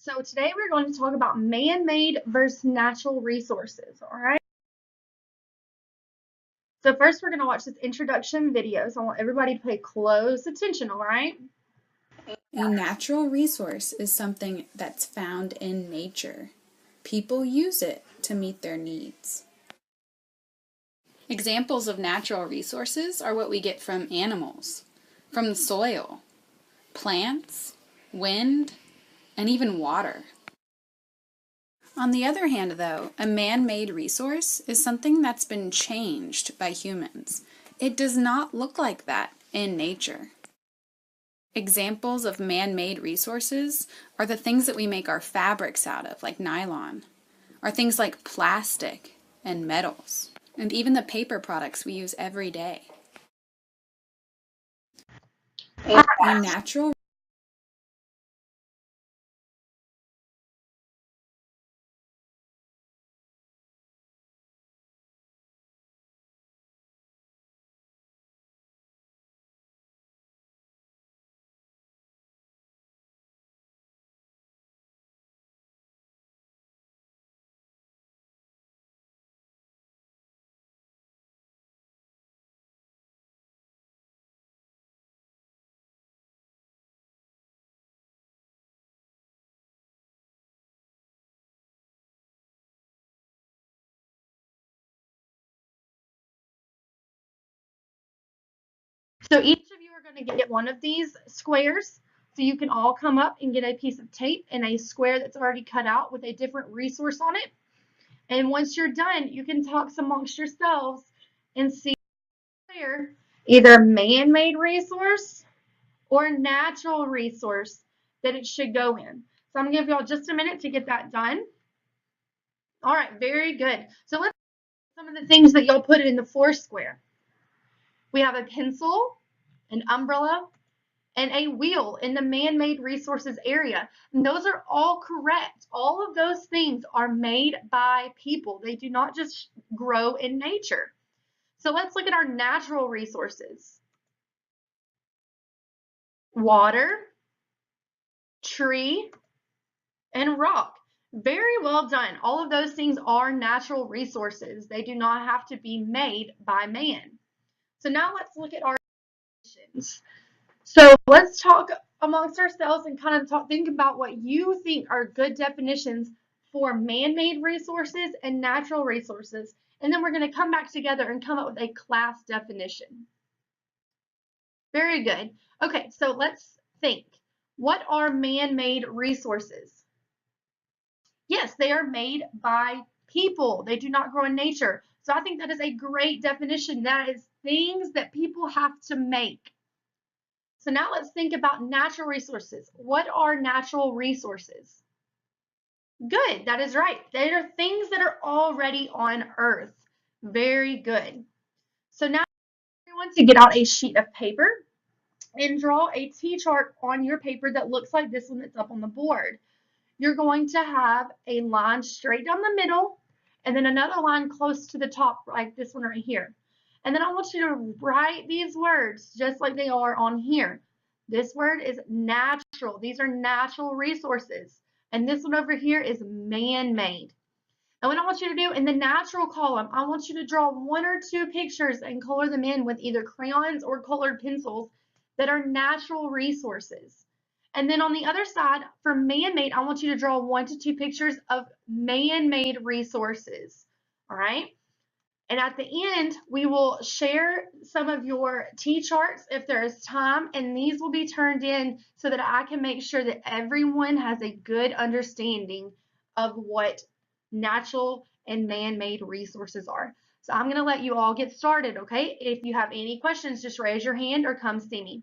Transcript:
So today we're going to talk about man-made versus natural resources, all right? So first we're going to watch this introduction video, so I want everybody to pay close attention, all right? A natural resource is something that's found in nature. People use it to meet their needs. Examples of natural resources are what we get from animals, from the soil, plants, wind, and even water. On the other hand, though, a man-made resource is something that's been changed by humans. It does not look like that in nature. Examples of man-made resources are the things that we make our fabrics out of, like nylon, or things like plastic and metals, and even the paper products we use every day. A natural So each of you are going to get one of these squares. So you can all come up and get a piece of tape and a square that's already cut out with a different resource on it. And once you're done, you can talk amongst yourselves and see where either man-made resource or natural resource that it should go in. So I'm going to give y'all just a minute to get that done. All right, very good. So let's look at some of the things that y'all put in the fourth square. We have a pencil, an umbrella, and a wheel in the man-made resources area. And those are all correct. All of those things are made by people. They do not just grow in nature. So let's look at our natural resources. Water, tree, and rock. Very well done. All of those things are natural resources. They do not have to be made by man. So now let's look at our definitions. So let's talk amongst ourselves and kind of think about what you think are good definitions for man-made resources and natural resources. And then we're going to come back together and come up with a class definition. Very good. Okay, so let's think. What are man-made resources? Yes, they are made by people. They do not grow in nature. So I think that is a great definition. That is things that people have to make. So now let's think about natural resources. What are natural resources? Good, that is right. They are things that are already on Earth. Very good. So now everyone to get out a sheet of paper and draw a T-chart on your paper that looks like this one that's up on the board. You're going to have a line straight down the middle and then another line close to the top like this one right here. And then I want you to write these words just like they are on here. This word is natural. These are natural resources. And this one over here is man-made. And what I want you to do in the natural column, I want you to draw one or two pictures and color them in with either crayons or colored pencils that are natural resources. And then on the other side, for man-made, I want you to draw 1 to 2 pictures of man-made resources. All right. And at the end, we will share some of your T-charts if there is time, and these will be turned in so that I can make sure that everyone has a good understanding of what natural and man-made resources are. So I'm going to let you all get started, okay? If you have any questions, just raise your hand or come see me.